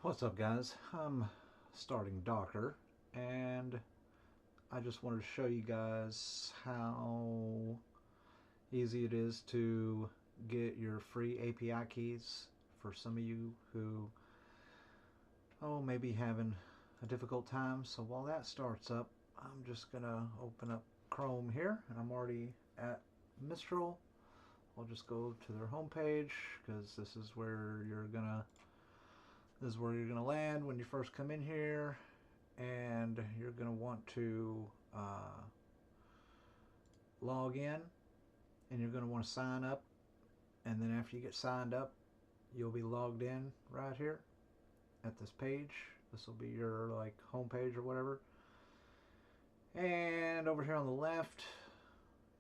What's up, guys? I'm starting Docker, and I just wanted to show you guys how easy it is to get your free API keys for some of you who, may be having a difficult time. So while that starts up, I'm just gonna open up Chrome here, and I'm already at Mistral. I'll just go to their homepage because this is where you're gonna land when you first come in here, and you're going to want to log in, and you're going to want to sign up, and then after you get signed up, you'll be logged in right here at this page. This will be your home page or whatever, and over here on the left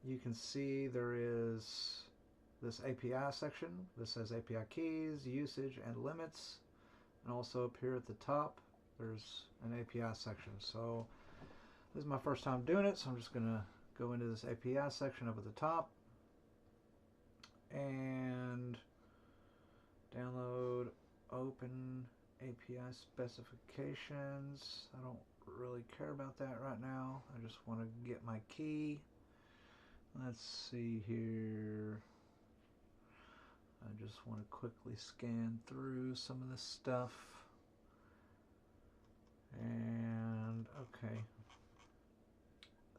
you can see there is this API section. This says API keys, usage, and limits, and also up here at the top there's an API section. So this is my first time doing it, so I'm just gonna go into this API section up at the top and download open API specifications. I don't really care about that right now. I just want to get my key. Let's see here. I just want to quickly scan through some of this stuff. And okay,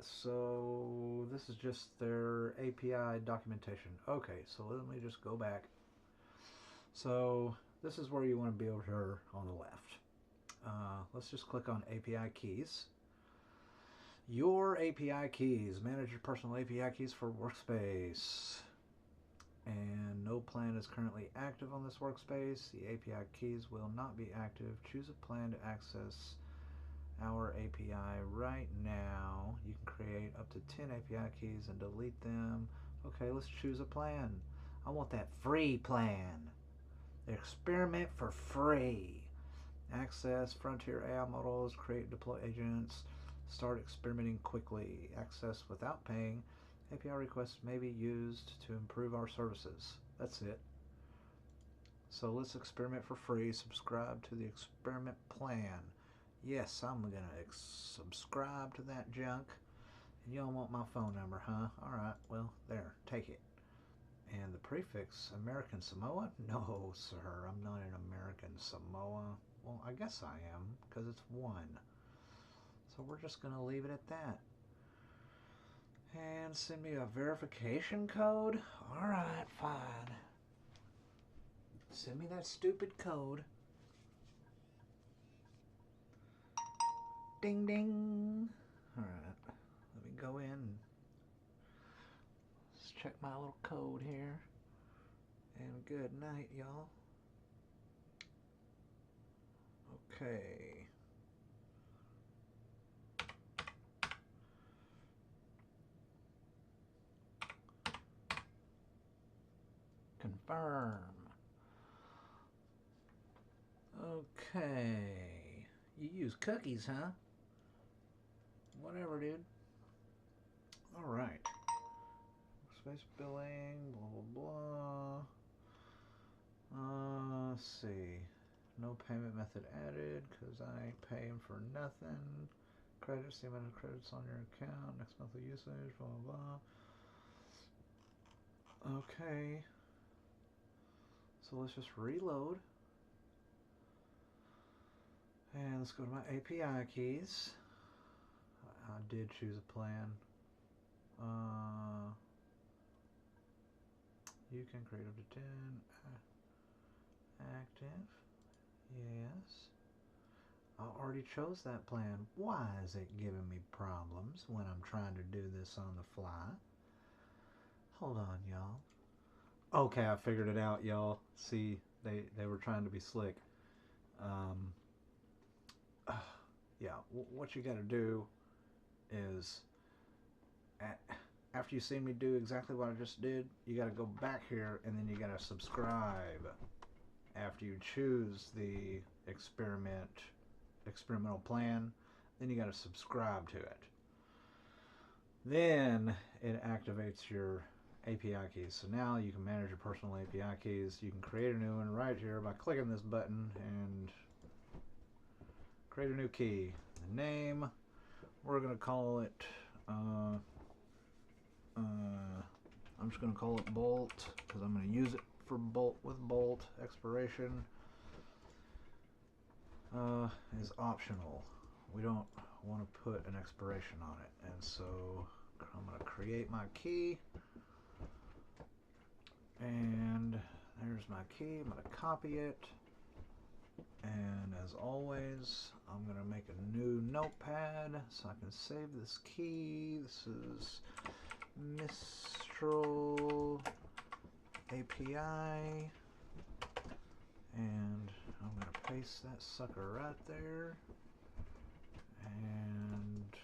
so this is just their API documentation. Okay, so let me just go back. So this is where you want to be over here on the left. Let's just click on API keys. Your API keys. Manage your personal API keys for Workspace. And no plan is currently active on this workspace. The API keys will not be active. Choose a plan to access our API right now. You can create up to 10 API keys and delete them. Okay, let's choose a plan. I want that free plan. Experiment for free. Access frontier AI models, create deploy agents, start experimenting quickly. Access without paying. API requests may be used to improve our services. That's it. So let's experiment for free. Subscribe to the experiment plan. Yes, I'm gonna subscribe to that junk. And y'all want my phone number, huh? Alright, well, there, take it. And the prefix, American Samoa? No, sir, I'm not in American Samoa. Well, I guess I am, because it's 1. So we're just gonna leave it at that. And send me a verification code? Alright, fine. Send me that stupid code. Ding ding. Alright, let me go in. Let's check my little code here. And good night, y'all. Okay. Confirm. Okay. You use cookies, huh? Whatever, dude. Alright. Space billing, blah, blah, blah. Let's see. No payment method added because I ain't paying for nothing. Credits, the amount of credits on your account, next monthly usage, blah, blah, blah. Okay. So let's just reload. And let's go to my API keys. I did choose a plan. You can create up to 10. Active. Yes. I already chose that plan. Why is it giving me problems when I'm trying to do this on the fly? Hold on, y'all. Okay, I figured it out, y'all. See, they were trying to be slick. Yeah, what you got to do is, after you see me do exactly what I just did, you got to go back here and then you got to subscribe. After you choose the experimental plan, then you got to subscribe to it. Then it activates your API keys. So now you can manage your personal API keys. You can create a new one right here by clicking this button, and create a new key. The name, we're going to call it, I'm just going to call it Bolt because I'm going to use it for Bolt with Bolt. Expiration is optional. We don't want to put an expiration on it. And so I'm going to create my key. And there's my key. I'm going to copy it. And as always, I'm going to make a new notepad so I can save this key. This is Mistral API. And I'm going to paste that sucker right there. And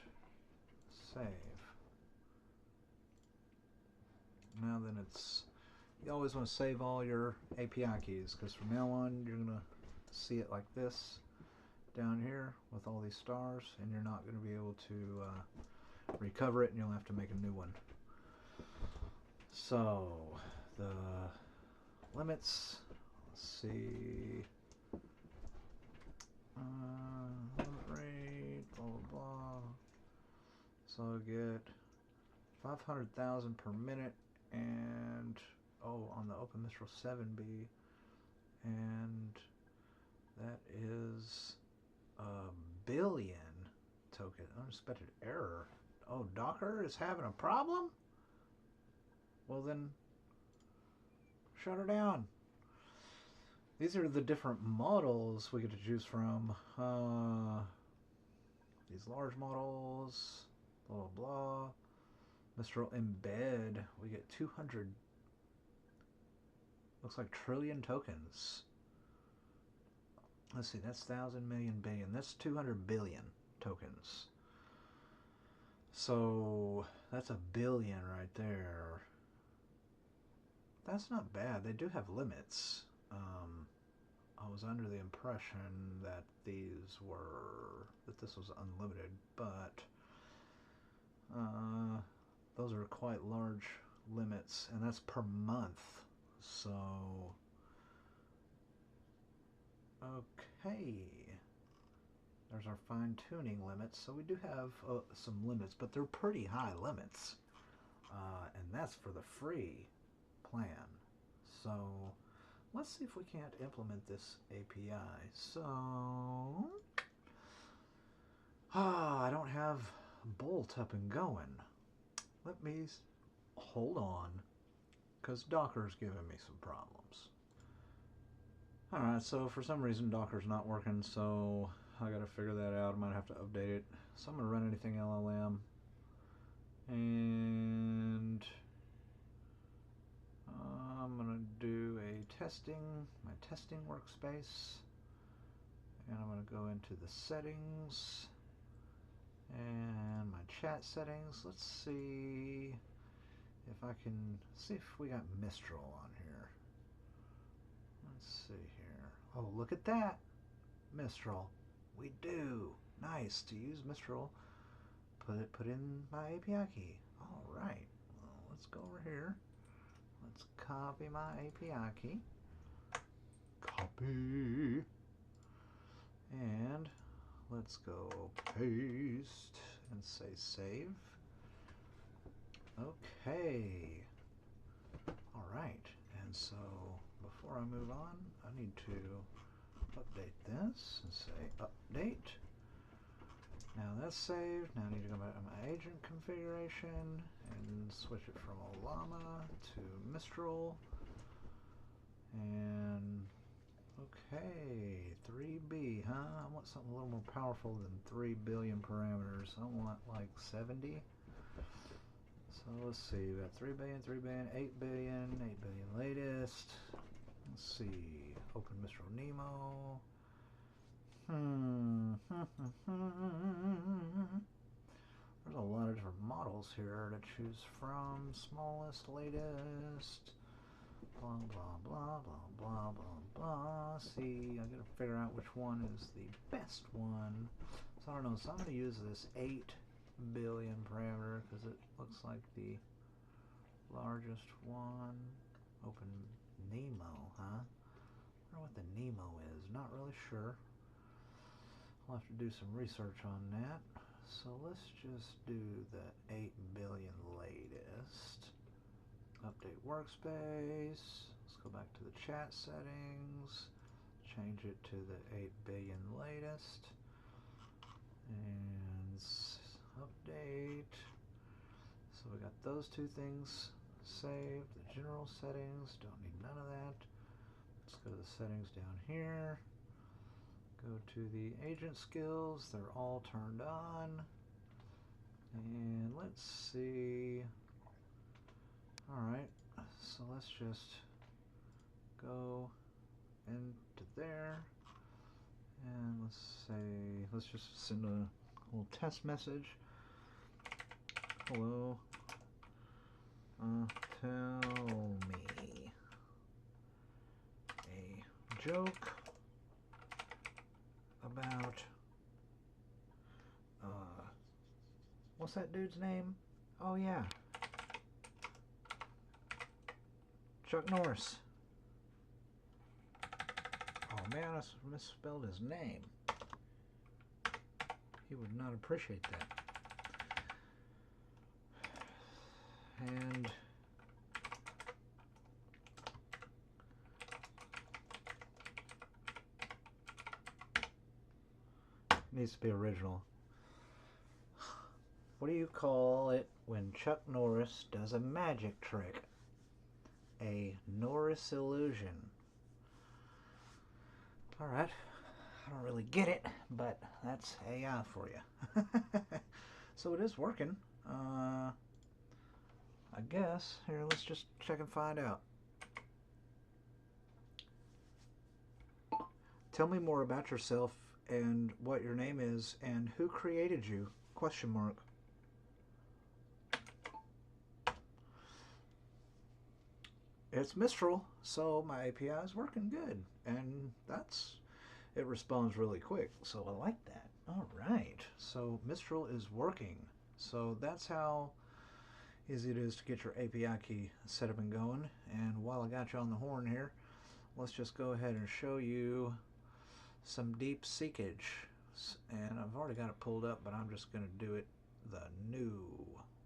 save. Now then you always want to save all your API keys because from now on you're going to see it like this down here with all these stars, and you're not going to be able to recover it, and you'll have to make a new one. So the limits, let's see, rate, blah blah blah. So I get 500,000 per minute, and on the Open Mistral 7B, and that is a billion token. Unexpected error. Oh, Docker is having a problem? Well then, shut her down. These are the different models we get to choose from. These large models, blah blah blah. Mistral Embed, we get 200, looks like trillion tokens. Let's see, that's 1,000 million billion. That's 200 billion tokens. So that's a billion right there. That's not bad. They do have limits. I was under the impression that this was unlimited, but those are quite large limits, and that's per month. So okay, there's our fine-tuning limits. So we do have some limits, but they're pretty high limits, and that's for the free plan. So let's see if we can't implement this API. So I don't have Bolt up and going. Let me hold on, because Docker's giving me some problems. Alright, so for some reason Docker's not working, so I gotta figure that out. I might have to update it. So I'm gonna run anything LLM, and I'm gonna do my testing workspace, and I'm gonna go into the settings and my chat settings. Let's see if I can see if we got Mistral on here. Let's see here. Oh, look at that. Mistral. We do. Nice. To use Mistral, put in my API key. All right. Well, let's go over here. Let's copy my API key. Copy. And let's go paste and say save. Okay. All right. And so before I move on, I need to update this and say update. Now that's saved. Now I need to go back to my agent configuration and switch it from Ollama to Mistral. And okay, 3B, huh? I want something a little more powerful than 3 billion parameters. I want like 70. So let's see, we got 3 billion, 3 billion, 8 billion, 8 billion latest. Let's see, Open Mistral Nemo. There's a lot of different models here to choose from. Smallest, latest, blah, blah, blah, blah, blah, blah, blah. See, I gotta figure out which one is the best one. So I don't know, so I'm gonna use this 8 billion parameter because it looks like the largest one. Open Nemo, huh? I wonder what the Nemo is, not really sure. I'll have to do some research on that. So let's just do the 8 billion latest. Update workspace. Let's go back to the chat settings. Change it to the 8 billion latest. And update. So we got those two things saved. The general settings, don't need none of that. Let's go to the settings down here. Go to the agent skills, they're all turned on. And let's see. Alright, so let's just go into there. And let's just send a little test message. Hello. Tell me a joke about what's that dude's name? Oh yeah, Chuck Norris. Oh man, I misspelled his name. He would not appreciate that. And needs to be original. What do you call it when Chuck Norris does a magic trick? A Norris illusion. Alright, I don't really get it, but that's AI for you. So it is working. I guess. Here, let's just check and find out. Tell me more about yourself and what your name is and who created you? Question mark. It's Mistral, so my API is working good, and it responds really quick, so I like that. All right, so Mistral is working. So that's how easy it is to get your API key set up and going. And while I got you on the horn here, let's just go ahead and show you some deep seekage. And I've already got it pulled up, but I'm just going to do it the new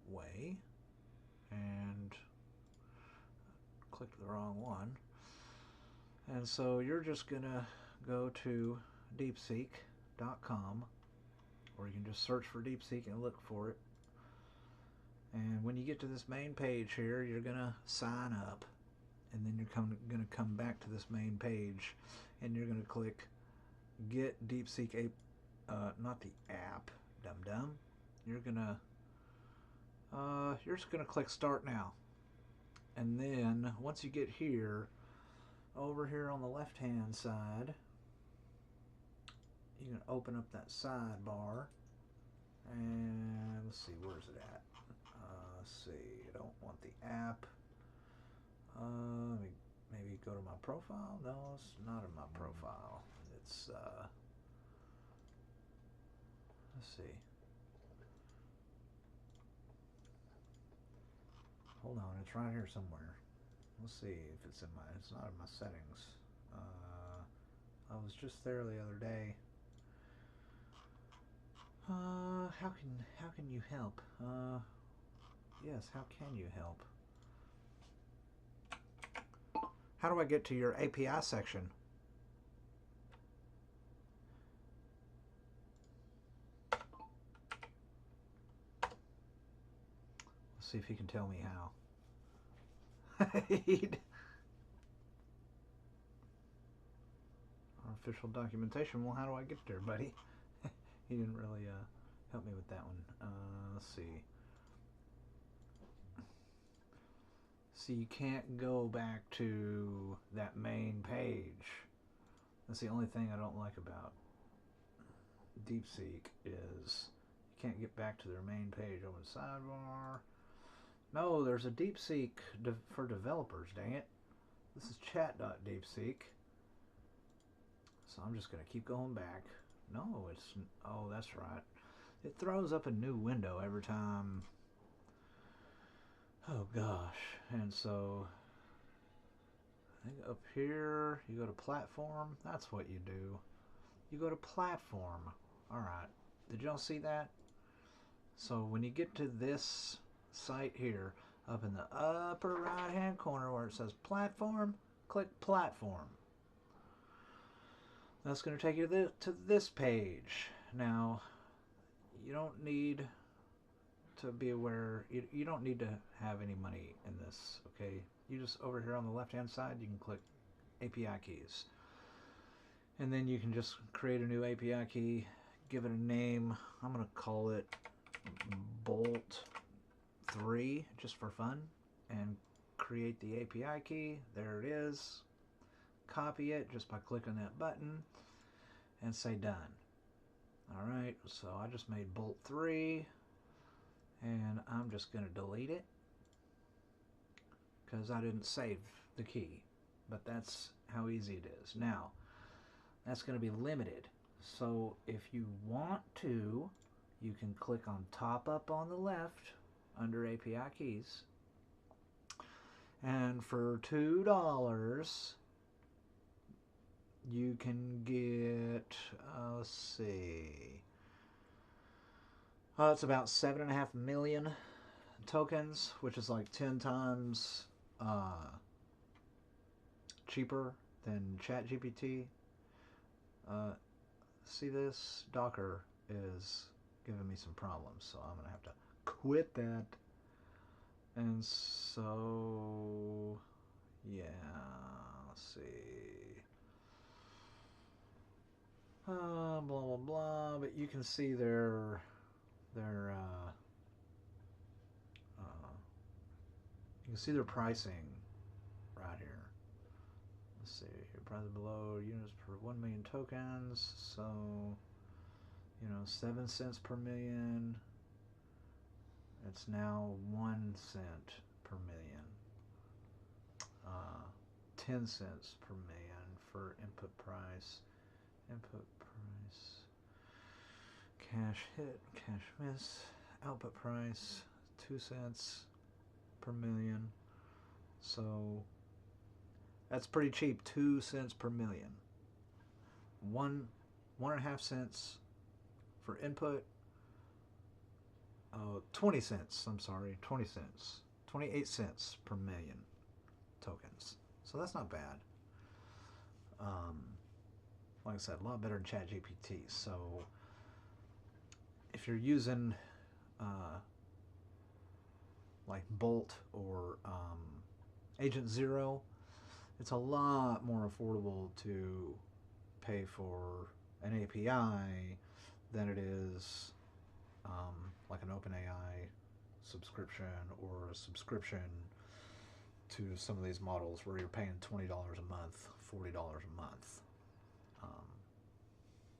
way. And clicked the wrong one. And so you're just going to go to deepseek.com, or you can just search for DeepSeek and look for it. And when you get to this main page here, you're going to sign up. And then you're going to come back to this main page, and you're going to click Get DeepSeek not the app, dum-dum. You're just going to click Start Now. And then once you get here, over here on the left-hand side, you can open up that sidebar. And let's see, where's it at? Let's see, I don't want the app. Maybe go to my profile. No, it's not in my profile. It's let's see. Hold on, it's right here somewhere. Let's see if it's not in my settings. I was just there the other day. How can you help? Yes, how can you help? How do I get to your API section? Let's see if he can tell me how. Official documentation. Well, how do I get there, buddy? He didn't really help me with that one. Let's see. See, you can't go back to that main page. That's the only thing I don't like about DeepSeek is you can't get back to their main page. Open sidebar. No, there's a DeepSeek for developers, dang it. This is chat.deepseek. So I'm just going to keep going back. No, oh, that's right. It throws up a new window every time. Oh gosh. And so I think up here you go to platform. That's what you do. You go to platform. Alright, did y'all see that? So when you get to this site here, up in the upper right hand corner where it says platform, click platform. That's going to take you to this page. Now, you don't need to be aware, you don't need to have any money in this, okay? You just, over here on the left hand side, you can click API keys. And then you can just create a new API key, give it a name. I'm going to call it Bolt 3 just for fun, and create the API key. There it is. Copy it just by clicking that button and say done. Alright, so I just made Bolt 3 and I'm just going to delete it because I didn't save the key, but that's how easy it is. Now, that's going to be limited, so if you want to, you can click on top up on the left under API keys, and for $2 you can get, let's see, it's about 7.5 million tokens, which is like 10 times cheaper than ChatGPT. See this? Docker is giving me some problems, so I'm going to have to quit that. And so, yeah, let's see. Blah, blah, blah, but you can see their you can see their pricing right here. Let's see, price below units per 1 million tokens, so, you know, 7 cents per million. It's now 1 cent per million. 10 cents per million for input price. Input price. Cash hit, cash miss. Output price, 2 cents per million. So that's pretty cheap, 2 cents per million. 1.5 cents for input. 20 cents, I'm sorry, 20 cents. 28 cents per million tokens. So that's not bad. Like I said, a lot better than ChatGPT. So if you're using like Bolt or Agent Zero, it's a lot more affordable to pay for an API than it is like an OpenAI subscription or a subscription to some of these models where you're paying $20 a month, $40 a month.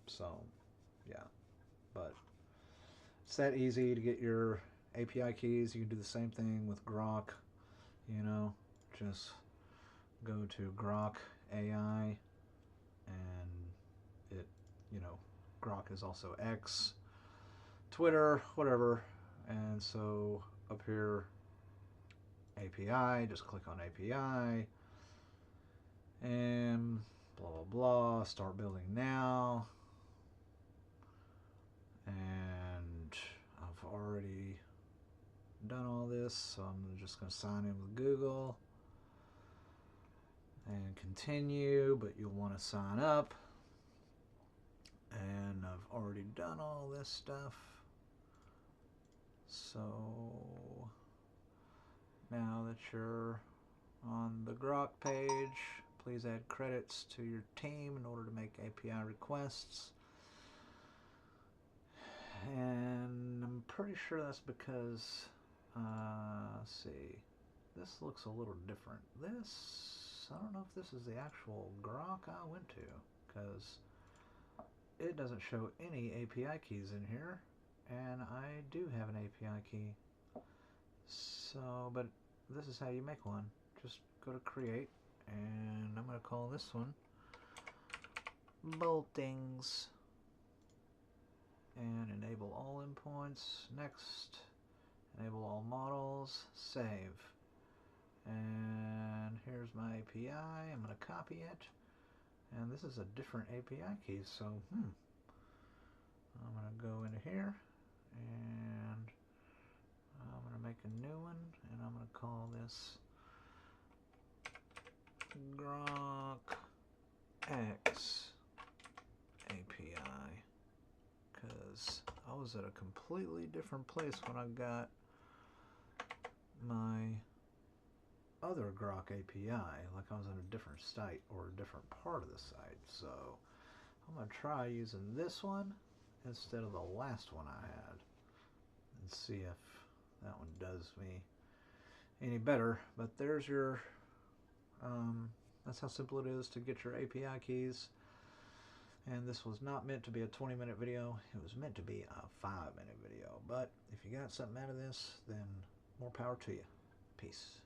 So, yeah, but it's that easy to get your API keys. You can do the same thing with Grok, you know, just go to Grok AI, and it, you know, Grok is also X, Twitter, whatever. And so up here, API, just click on API, and blah, blah, blah, start building now. And I've already done all this, so I'm just going to sign in with Google and continue, but you'll want to sign up. And I've already done all this stuff. So now that you're on the Grok page, please add credits to your team in order to make API requests. And I'm pretty sure that's because, let's see, this looks a little different. This, I don't know if this is the actual Grok I went to, because it doesn't show any API keys in here, and I do have an API key. So, but this is how you make one. Just go to create, and I'm going to call this one Boltings. And enable all endpoints. Next. Enable all models. Save. And here's my API. I'm going to copy it. And this is a different API key, so, I'm going to go into here and I'm going to make a new one, and I'm going to call this Grok X API, because I was at a completely different place when I got my other Grok API, like I was in a different site or a different part of the site. So I'm going to try using this one instead of the last one I had and see if that one does me any better. But there's your that's how simple it is to get your API keys. And this was not meant to be a 20-minute video. It was meant to be a 5-minute video. But if you got something out of this, then more power to you. Peace.